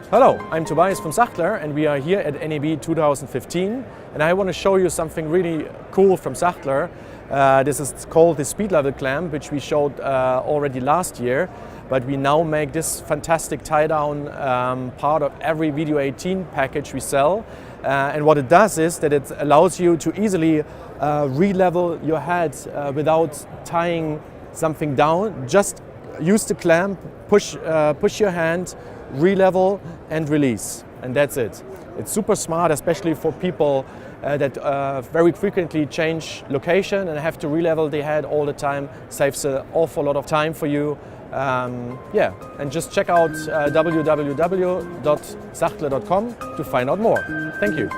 Hello, I'm Tobias from Sachtler and we are here at NAB 2015 and I want to show you something really cool from Sachtler. This is called the Speedlevel clamp, which we showed already last year, but we now make this fantastic tie-down part of every Video 18 package we sell. And what it does is that it allows you to easily re-level your head without tying something down. Just use the clamp, push your hand, re-level and release, and that's it. It's super smart, especially for people that very frequently change location and have to re-level their head all the time. Saves an awful lot of time for you. Yeah, and just check out www.sachtler.com to find out more. Thank you.